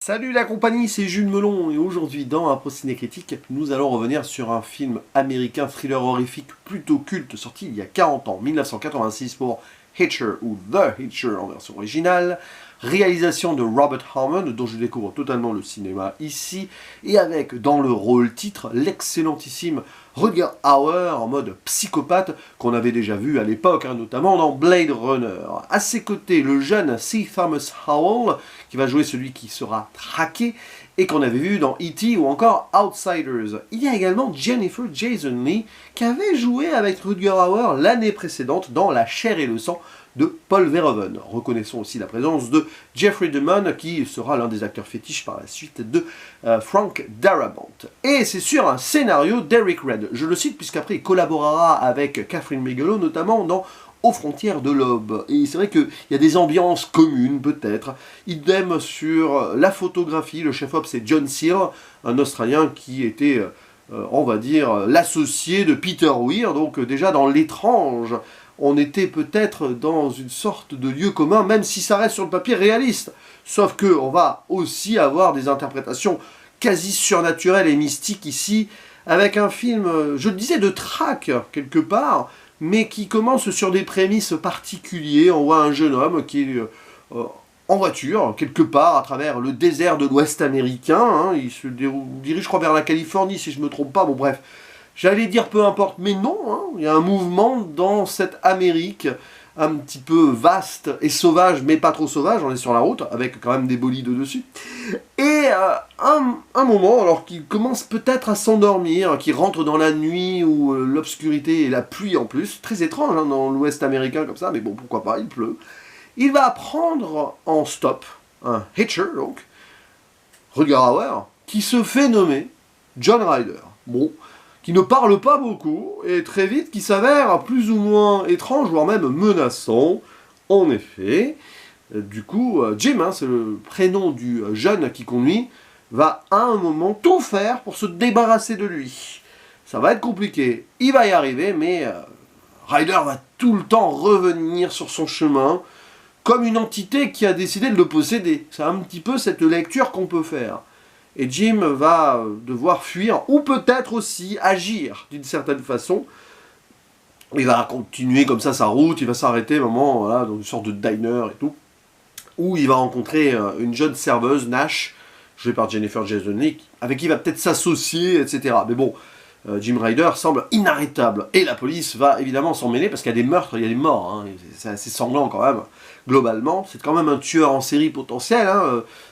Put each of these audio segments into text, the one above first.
Salut la compagnie, c'est Jules Melon et aujourd'hui dans un Ciné Critique, nous allons revenir sur un film américain thriller horrifique plutôt culte sorti il y a 40 ans, 1986 pour Hitcher ou The Hitcher en version originale, réalisation de Robert Harmon dont je découvre totalement le cinéma ici et avec dans le rôle titre l'excellentissime Rutger Hauer en mode psychopathe qu'on avait déjà vu à l'époque, notamment dans Blade Runner. À ses côtés, le jeune C. Thomas Howell qui va jouer celui qui sera traqué et qu'on avait vu dans E.T. ou encore Outsiders. Il y a également Jennifer Jason Leigh qui avait joué avec Rutger Hauer l'année précédente dans La chair et le sang de Paul Verhoeven. Reconnaissons aussi la présence de Jeffrey Demann qui sera l'un des acteurs fétiches par la suite de Frank Darabont. Et c'est sur un scénario d'Eric Red. Je le cite puisqu'après il collaborera avec Catherine Bigelow notamment dans Aux frontières de l'aube. Et c'est vrai qu'il y a des ambiances communes, peut-être. Idem sur la photographie. Le chef-op, c'est John Searle, un Australien qui était, on va dire, l'associé de Peter Weir. Donc déjà dans l'étrange, on était peut-être dans une sorte de lieu commun, même si ça reste sur le papier réaliste. Sauf qu'on va aussi avoir des interprétations quasi surnaturelles et mystiques ici, avec un film, je le disais, de traque, quelque part, mais qui commence sur des prémices particulières. On voit un jeune homme qui est en voiture, quelque part, à travers le désert de l'Ouest américain. Il se dirige, je crois, vers la Californie, si je ne me trompe pas. Bon, bref, j'allais dire peu importe, mais non. Il y a un mouvement dans cette Amérique un petit peu vaste et sauvage, mais pas trop sauvage. On est sur la route, avec quand même des bolides dessus. Et un moment, alors qu'il commence peut-être à s'endormir, qu'il rentre dans la nuit où l'obscurité et la pluie en plus, très étrange dans l'Ouest américain comme ça, mais bon, pourquoi pas, il pleut. Il va prendre en stop un Hitcher, donc, Rutger Hauer, qui se fait nommer John Ryder. Bon, qui ne parle pas beaucoup, et très vite qui s'avère plus ou moins étrange, voire même menaçant. En effet, du coup, Jim, c'est le prénom du jeune qui conduit, va à un moment tout faire pour se débarrasser de lui. Ça va être compliqué, il va y arriver, mais Ryder va tout le temps revenir sur son chemin, comme une entité qui a décidé de le posséder. C'est un petit peu cette lecture qu'on peut faire. Et Jim va devoir fuir, ou peut-être aussi agir d'une certaine façon. Il va continuer comme ça sa route, il va s'arrêter un moment voilà, dans une sorte de diner et tout, où il va rencontrer une jeune serveuse, Nash, jouée par Jennifer Jason Leigh, avec qui il va peut-être s'associer, etc. Mais bon, Jim Ryder semble inarrêtable. Et la police va évidemment s'en mêler, parce qu'il y a des meurtres, il y a des morts, c'est assez sanglant quand même, globalement. C'est quand même un tueur en série potentiel,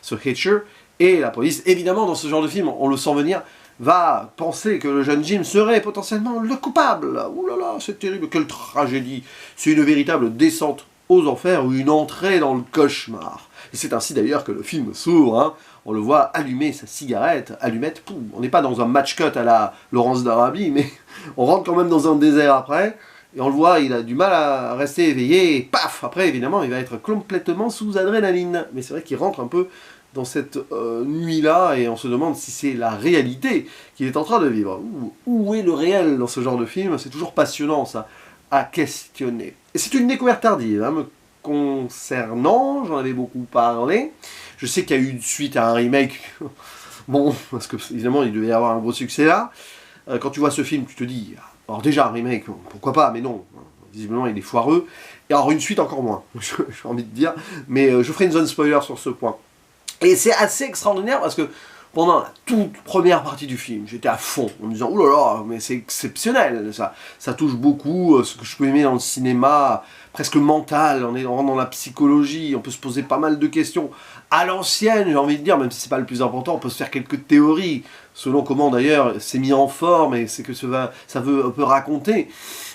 ce Hitcher. Et la police, évidemment, dans ce genre de film, on le sent venir, va penser que le jeune Jim serait potentiellement le coupable. Ouh là là, c'est terrible, quelle tragédie. C'est une véritable descente aux enfers ou une entrée dans le cauchemar. Et c'est ainsi d'ailleurs que le film s'ouvre. On le voit allumer sa cigarette, allumette, poum. On n'est pas dans un match cut à la Laurence d'Arabie, mais on rentre quand même dans un désert après. Et on le voit, il a du mal à rester éveillé, et paf. Après, évidemment, il va être complètement sous adrénaline. Mais c'est vrai qu'il rentre un peu dans cette nuit-là, et on se demande si c'est la réalité qu'il est en train de vivre. Où est le réel dans ce genre de film? C'est toujours passionnant, ça, à questionner. Et c'est une découverte tardive, me concernant, j'en avais beaucoup parlé. Je sais qu'il y a eu une suite à un remake, bon, parce que évidemment il devait y avoir un gros succès là. Quand tu vois ce film, tu te dis, alors déjà un remake, pourquoi pas, mais non, visiblement il est foireux. Et alors une suite encore moins, j'ai envie de dire, mais je ferai une zone spoiler sur ce point. Et c'est assez extraordinaire parce que pendant la toute première partie du film, j'étais à fond, en me disant « Ouh là là, mais c'est exceptionnel, ça touche beaucoup ce que je peux aimer dans le cinéma, presque mental, on rentre dans la psychologie, on peut se poser pas mal de questions. À l'ancienne, j'ai envie de dire, même si c'est pas le plus important, on peut se faire quelques théories, selon comment d'ailleurs c'est mis en forme et c'est que ça veut un peu raconter.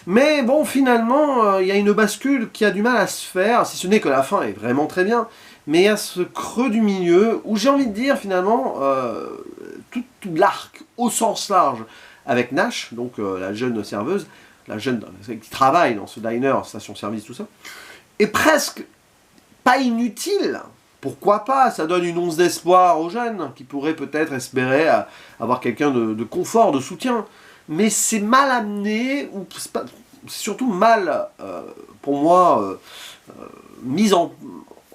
Mais bon, finalement, il y a une bascule qui a du mal à se faire, si ce n'est que la fin est vraiment très bien. Mais il y a ce creux du milieu où j'ai envie de dire finalement tout l'arc au sens large avec Nash, donc la jeune serveuse, la jeune qui travaille dans ce diner, station-service, tout ça, est presque pas inutile. Pourquoi pas? Ça donne une once d'espoir aux jeunes qui pourraient peut-être espérer avoir quelqu'un de confort, de soutien. Mais c'est mal amené, ou c'est surtout mal, pour moi, mis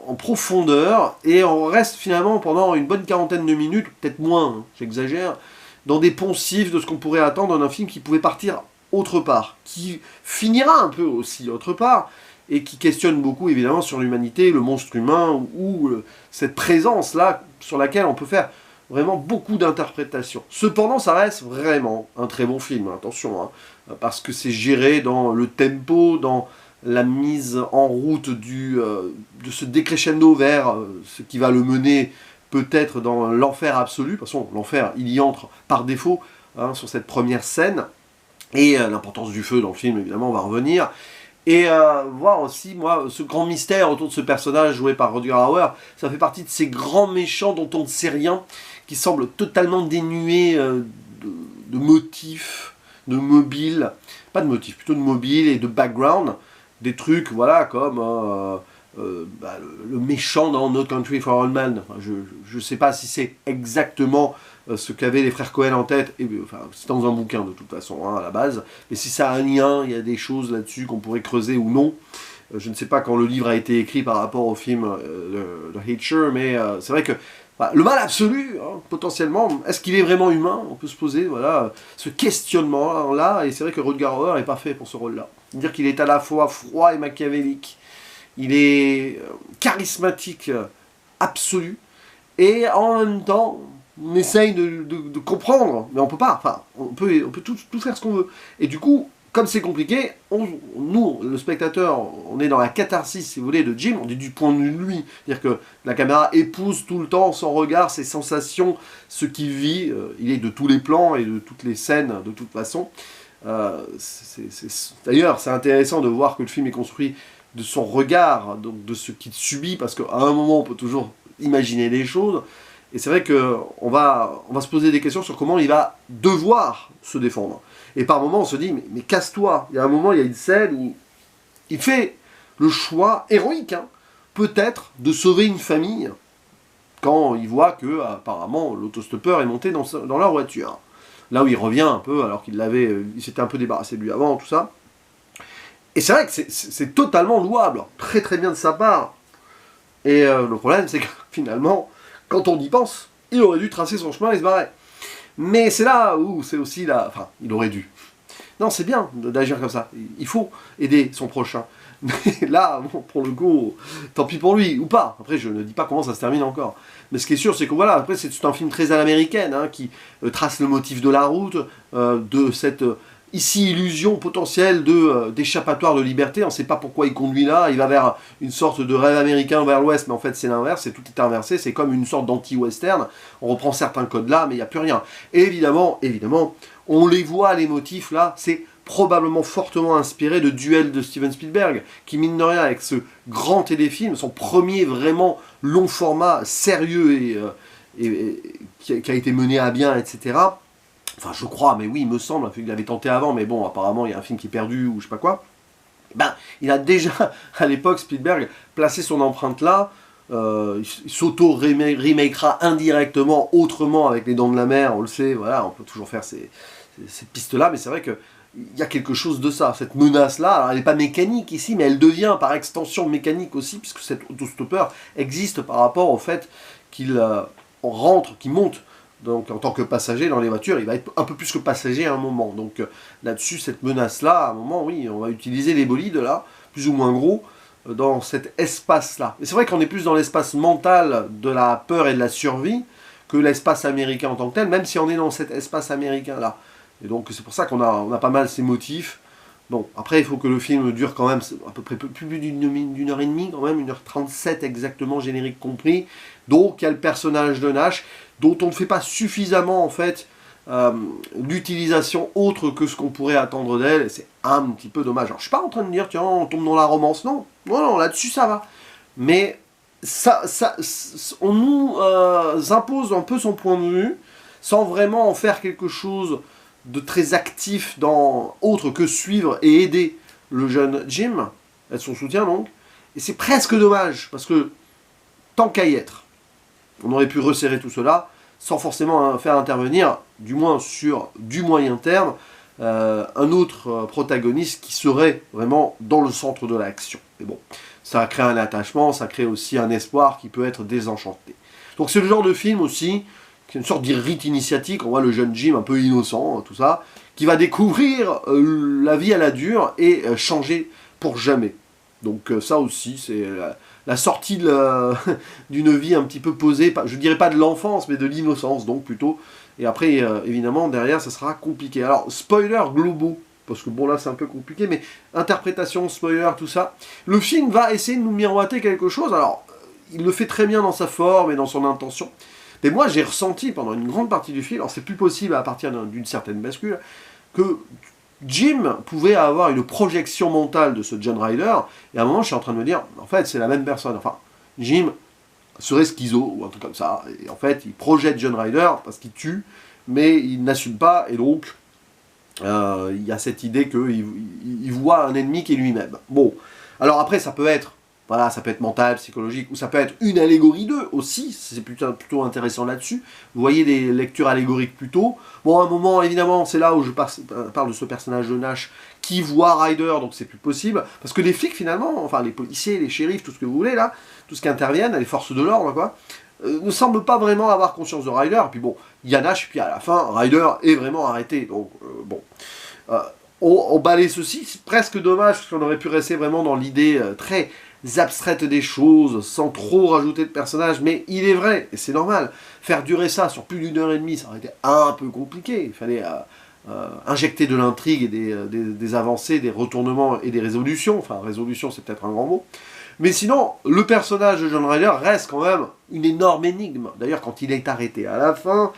en profondeur, et on reste finalement pendant une bonne quarantaine de minutes, peut-être moins, hein, j'exagère, dans des poncifs de ce qu'on pourrait attendre d'un film qui pouvait partir autre part, qui finira un peu aussi autre part, et qui questionne beaucoup évidemment sur l'humanité, le monstre humain, ou cette présence-là sur laquelle on peut faire vraiment beaucoup d'interprétations. Cependant, ça reste vraiment un très bon film, attention, hein, parce que c'est géré dans le tempo, dans la mise en route de ce décrescendo vers ce qui va le mener peut-être dans l'enfer absolu. De toute façon, l'enfer, il y entre par défaut, hein, sur cette première scène, et l'importance du feu dans le film, évidemment, on va revenir. Et voir aussi, moi, ce grand mystère autour de ce personnage joué par Rutger Hauer, ça fait partie de ces grands méchants dont on ne sait rien, qui semblent totalement dénués de motifs, de mobiles, pas de motifs, plutôt de mobiles et de background, des trucs, voilà, comme le méchant dans No Country for Old Men. Enfin, je ne sais pas si c'est exactement ce qu'avaient les frères Cohen en tête, et, enfin, c'est dans un bouquin de toute façon, hein, à la base, mais si ça a un lien, il y a des choses là-dessus qu'on pourrait creuser ou non. Je ne sais pas quand le livre a été écrit par rapport au film de Hitcher, mais c'est vrai que le mal absolu, hein, potentiellement, est-ce qu'il est vraiment humain? On peut se poser voilà, ce questionnement-là, et c'est vrai que Rutger Hauer n'est pas fait pour ce rôle-là. Dire qu'il est à la fois froid et machiavélique, il est charismatique absolu, et en même temps, on essaye de comprendre, mais on peut pas, enfin, on peut tout faire ce qu'on veut. Et du coup, comme c'est compliqué, nous, le spectateur, on est dans la catharsis, si vous voulez, de Jim, on est du point de vue de lui. C'est-à-dire que la caméra épouse tout le temps son regard, ses sensations, ce qu'il vit. Il est de tous les plans et de toutes les scènes, de toute façon. D'ailleurs, c'est intéressant de voir que le film est construit de son regard, donc de ce qu'il subit, parce qu'à un moment, on peut toujours imaginer des choses. Et c'est vrai qu'on va se poser des questions sur comment il va devoir se défendre. Et par moments, on se dit, mais casse-toi. Il y a un moment, il y a une scène où il fait le choix héroïque, hein, peut-être, de sauver une famille, quand il voit que, apparemment, l'autostoppeur est monté dans leur voiture. Là où il revient un peu, alors qu'il s'était un peu débarrassé de lui avant, tout ça. Et c'est vrai que c'est totalement louable, très très bien de sa part. Et le problème, c'est que finalement, quand on y pense, il aurait dû tracer son chemin et se barrer. Mais c'est là où c'est aussi là... Enfin, il aurait dû. Non, c'est bien d'agir comme ça. Il faut aider son prochain. Mais là, bon, pour le coup, tant pis pour lui, ou pas. Après, je ne dis pas comment ça se termine encore. Mais ce qui est sûr, c'est que voilà, après, c'est un film très à l'américaine, hein, qui trace le motif de la route, de cette... ici, illusion potentielle d'échappatoire de liberté. On ne sait pas pourquoi il conduit là. Il va vers une sorte de rêve américain vers l'ouest, mais en fait, c'est l'inverse. Tout est inversé. C'est comme une sorte d'anti-western. On reprend certains codes là, mais il n'y a plus rien. Et évidemment, on les voit, les motifs là. C'est probablement fortement inspiré de Duel de Steven Spielberg, qui mine de rien, avec ce grand téléfilm, son premier vraiment long format, sérieux et qui a été mené à bien, etc. Enfin, je crois, mais oui, il me semble, qu'il l'avait tenté avant, mais bon, apparemment, il y a un film qui est perdu, ou je sais pas quoi. Ben, il a déjà, à l'époque, Spielberg, placé son empreinte là, il s'auto-remakera indirectement, autrement, avec Les Dents de la Mer, on le sait, voilà, on peut toujours faire ces pistes-là, mais c'est vrai que il y a quelque chose de ça, cette menace-là, alors elle n'est pas mécanique ici, mais elle devient par extension mécanique aussi, puisque cet autostoppeur existe par rapport au fait qu'il qu'il monte. Donc en tant que passager dans les voitures, il va être un peu plus que passager à un moment. Donc là-dessus, cette menace-là, à un moment, oui, on va utiliser les bolides là, plus ou moins gros, dans cet espace-là. Et c'est vrai qu'on est plus dans l'espace mental de la peur et de la survie que l'espace américain en tant que tel, même si on est dans cet espace américain-là. Et donc c'est pour ça qu'on a pas mal ces motifs. Bon, après il faut que le film dure quand même à peu près plus d'une heure et demie, quand même, 1h37 exactement, générique compris. Donc il y a le personnage de Nash, dont on ne fait pas suffisamment en fait l'utilisation autre que ce qu'on pourrait attendre d'elle, et c'est un petit peu dommage. Alors je suis pas en train de dire tiens on tombe dans la romance, non, non, là-dessus ça va. Mais on nous impose un peu son point de vue, sans vraiment en faire quelque chose de très actif dans autre que suivre et aider le jeune Jim, être son soutien donc, et c'est presque dommage, parce que tant qu'à y être, on aurait pu resserrer tout cela, sans forcément faire intervenir, du moins sur du moyen terme, un autre protagoniste qui serait vraiment dans le centre de l'action. Mais bon, ça crée un attachement, ça crée aussi un espoir qui peut être désenchanté. Donc c'est le genre de film aussi, qui est une sorte de rite initiatique, on voit le jeune Jim un peu innocent, tout ça, qui va découvrir la vie à la dure et changer pour jamais. Donc ça aussi, c'est la sortie d'une vie un petit peu posée, je dirais pas de l'enfance, mais de l'innocence, donc plutôt. Et après, évidemment, derrière, ça sera compliqué. Alors, spoiler globaux, parce que bon, là, c'est un peu compliqué, mais interprétation, spoiler, tout ça. Le film va essayer de nous miroiter quelque chose. Alors, il le fait très bien dans sa forme et dans son intention. Mais moi, j'ai ressenti pendant une grande partie du film, alors c'est plus possible à partir d'une certaine bascule, que Jim pouvait avoir une projection mentale de ce John Ryder, et à un moment, je suis en train de me dire, en fait, c'est la même personne. Enfin, Jim serait schizo, ou un truc comme ça, et en fait, il projette John Ryder parce qu'il tue, mais il n'assume pas, et donc, il y a cette idée qu'il voit un ennemi qui est lui-même. Bon, alors après, ça peut être, voilà, ça peut être mental, psychologique, ou ça peut être une allégorie d'eux aussi, c'est plutôt intéressant là-dessus. Vous voyez des lectures allégoriques plutôt. Bon, à un moment, évidemment, c'est là où je parle de ce personnage de Nash qui voit Ryder, donc c'est plus possible. Parce que les flics, finalement, enfin les policiers, les shérifs, tout ce que vous voulez là, tout ce qui interviennent, les forces de l'ordre, quoi, ne semblent pas vraiment avoir conscience de Ryder. Et puis bon, il y a Nash, puis à la fin, Ryder est vraiment arrêté. Donc, bon. On balaye ceci, c'est presque dommage, parce qu'on aurait pu rester vraiment dans l'idée très abstraite des choses, sans trop rajouter de personnages, mais il est vrai, et c'est normal, faire durer ça sur plus d'1 h 30, ça aurait été un peu compliqué, il fallait injecter de l'intrigue et des avancées, des retournements et des résolutions, enfin résolution c'est peut-être un grand mot, mais sinon, le personnage de John Ryder reste quand même une énorme énigme. D'ailleurs, quand il est arrêté à la fin,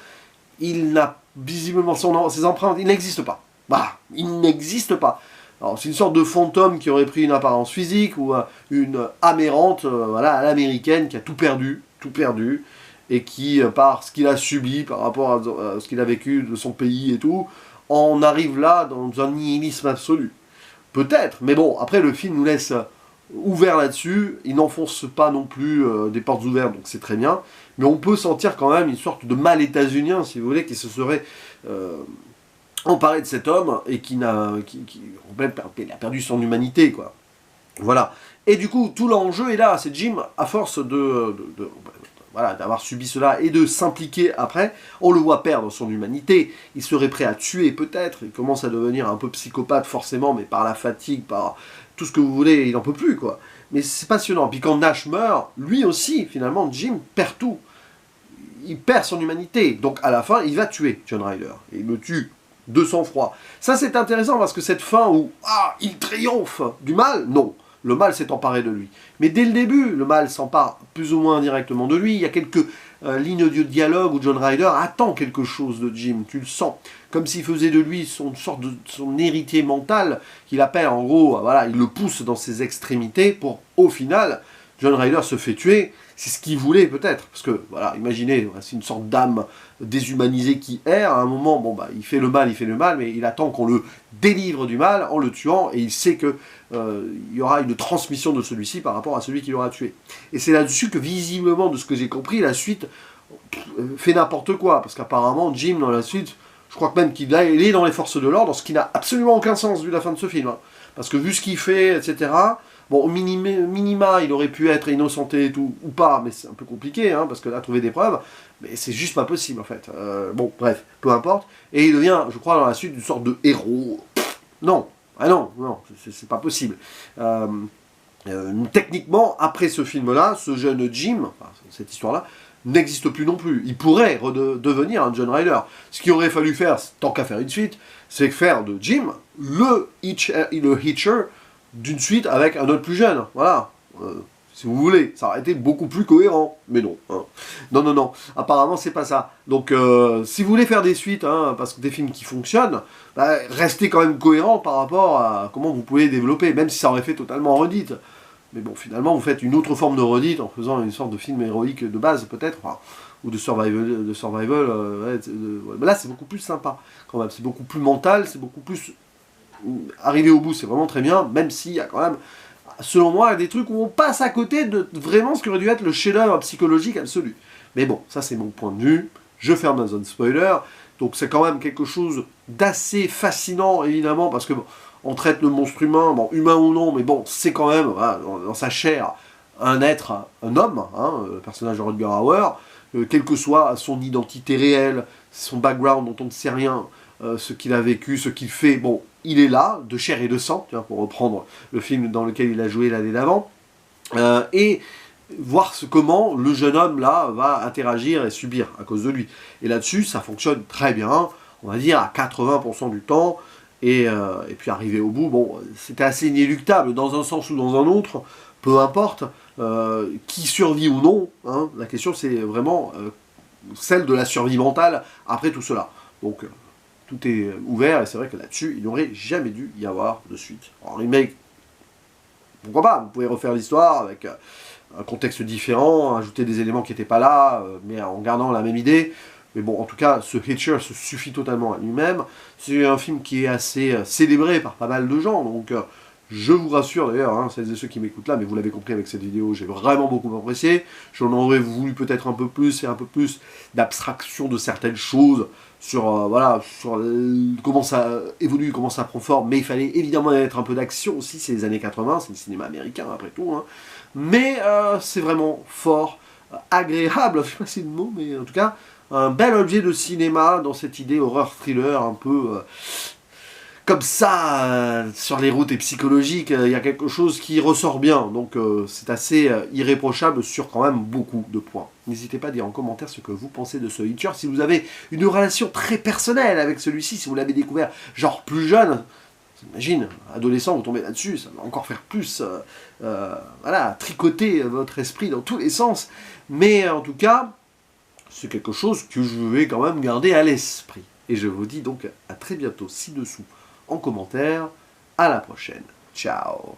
il n'a visiblement ses empreintes, il n'existe pas. Bah, il n'existe pas. Alors, c'est une sorte de fantôme qui aurait pris une apparence physique, ou une âme errante, voilà, à l'américaine, qui a tout perdu, et qui, par ce qu'il a subi, par rapport à ce qu'il a vécu de son pays et tout, en arrive là dans un nihilisme absolu. Peut-être, mais bon, après le film nous laisse ouvert là-dessus, il n'enfonce pas non plus des portes ouvertes, donc c'est très bien, mais on peut sentir quand même une sorte de mal états-unien, si vous voulez, qui se serait emparé de cet homme, et qui a perdu son humanité, quoi. Voilà. Et du coup, tout l'enjeu est là, c'est Jim, à force voilà, d'avoir subi cela et de s'impliquer après, on le voit perdre son humanité, il serait prêt à tuer peut-être, il commence à devenir un peu psychopathe forcément, mais par la fatigue, par tout ce que vous voulez, il n'en peut plus, quoi. Mais c'est passionnant. Puis quand Nash meurt, lui aussi, finalement, Jim perd tout. Il perd son humanité. Donc à la fin, il va tuer John Ryder. Et il le tue de sang-froid. Ça, c'est intéressant parce que cette fin où il triomphe du mal, non. Le mal s'est emparé de lui. Mais dès le début, le mal s'empare plus ou moins directement de lui. Il y a quelques lignes de dialogue où John Ryder attend quelque chose de Jim. Tu le sens. Comme s'il faisait de lui son héritier mental, qu'il appelle en gros, voilà, il le pousse dans ses extrémités pour, au final, John Ryder se fait tuer. C'est ce qu'il voulait peut-être, parce que, voilà, imaginez, c'est une sorte d'âme déshumanisée qui erre, à un moment, bon, bah, il fait le mal, mais il attend qu'on le délivre du mal en le tuant, et il sait que il y aura une transmission de celui-ci par rapport à celui qui l'aura tué. Et c'est là-dessus que, visiblement, de ce que j'ai compris, la suite fait n'importe quoi, parce qu'apparemment, Jim, dans la suite, je crois que même qu'il est dans les forces de l'ordre, ce qui n'a absolument aucun sens vu la fin de ce film, hein. Parce que vu ce qu'il fait, etc., bon, au minima, il aurait pu être innocenté et tout, ou pas, mais c'est un peu compliqué, hein, parce que là, trouver des preuves, mais c'est juste pas possible, en fait. Bon, bref, peu importe. Et il devient, je crois, dans la suite, une sorte de héros. Non, non, c'est pas possible. Techniquement, après ce film-là, ce jeune Jim, enfin, cette histoire-là, n'existe plus non plus. Il pourrait devenir un John Ryder. Ce qu'il aurait fallu faire, tant qu'à faire une suite, c'est faire de Jim le Hitcher d'une suite avec un autre plus jeune. Voilà. Si vous voulez, ça aurait été beaucoup plus cohérent. Mais non. Hein. Non. Apparemment, c'est pas ça. Donc, si vous voulez faire des suites, hein, parce que des films qui fonctionnent, bah, restez quand même cohérent par rapport à comment vous pouvez développer, même si ça aurait fait totalement redite. Mais bon, finalement, vous faites une autre forme de redite en faisant une sorte de film héroïque de base, peut-être, enfin, ou de survival. Mais là, c'est beaucoup plus sympa, quand même. C'est beaucoup plus mental, c'est beaucoup plus... Arriver au bout, c'est vraiment très bien, même s'il y a quand même, selon moi, des trucs où on passe à côté de vraiment ce qui aurait dû être le chef-d'œuvre psychologique absolu. Mais bon, ça c'est mon point de vue. Je ferme la zone spoiler. Donc c'est quand même quelque chose d'assez fascinant, évidemment, parce que... Bon, on traite le monstre humain, bon, humain ou non, mais bon, c'est quand même, voilà, dans sa chair, un être, un homme, hein, le personnage de Rutger Hauer, quelle que soit son identité réelle, son background dont on ne sait rien, ce qu'il a vécu, ce qu'il fait, bon, il est là, de chair et de sang, pour reprendre le film dans lequel il a joué l'année d'avant, et voir comment le jeune homme là va interagir et subir à cause de lui. Et là-dessus, ça fonctionne très bien, on va dire à 80% du temps, et puis arrivé au bout, bon, c'était assez inéluctable, dans un sens ou dans un autre, peu importe, qui survit ou non, hein, la question c'est vraiment celle de la survie mentale après tout cela. Donc tout est ouvert, et c'est vrai que là-dessus, il n'aurait jamais dû y avoir de suite. Alors remake, pourquoi pas, vous pouvez refaire l'histoire avec un contexte différent, ajouter des éléments qui n'étaient pas là, mais en gardant la même idée. Mais bon, en tout cas, ce Hitcher se suffit totalement à lui-même. C'est un film qui est assez célébré par pas mal de gens, donc je vous rassure d'ailleurs, hein, celles et ceux qui m'écoutent là, mais vous l'avez compris avec cette vidéo, j'ai vraiment beaucoup apprécié. J'en aurais voulu peut-être un peu plus, et un peu plus d'abstraction de certaines choses, sur, voilà, sur comment ça évolue, comment ça prend forme, mais il fallait évidemment mettre un peu d'action aussi, c'est les années 80, c'est le cinéma américain après tout, hein. Mais c'est vraiment fort, agréable, je sais pas si c'est le mot, mais en tout cas, un bel objet de cinéma dans cette idée horreur thriller un peu comme ça, sur les routes et psychologiques, il y a quelque chose qui ressort bien, donc c'est assez irréprochable sur quand même beaucoup de points. N'hésitez pas à dire en commentaire ce que vous pensez de ce Hitcher, si vous avez une relation très personnelle avec celui-ci, si vous l'avez découvert genre plus jeune. J'imagine, adolescent, vous tombez là-dessus, ça va encore faire plus, voilà, tricoter votre esprit dans tous les sens. Mais en tout cas, c'est quelque chose que je vais quand même garder à l'esprit. Et je vous dis donc à très bientôt ci-dessous en commentaire. À la prochaine. Ciao.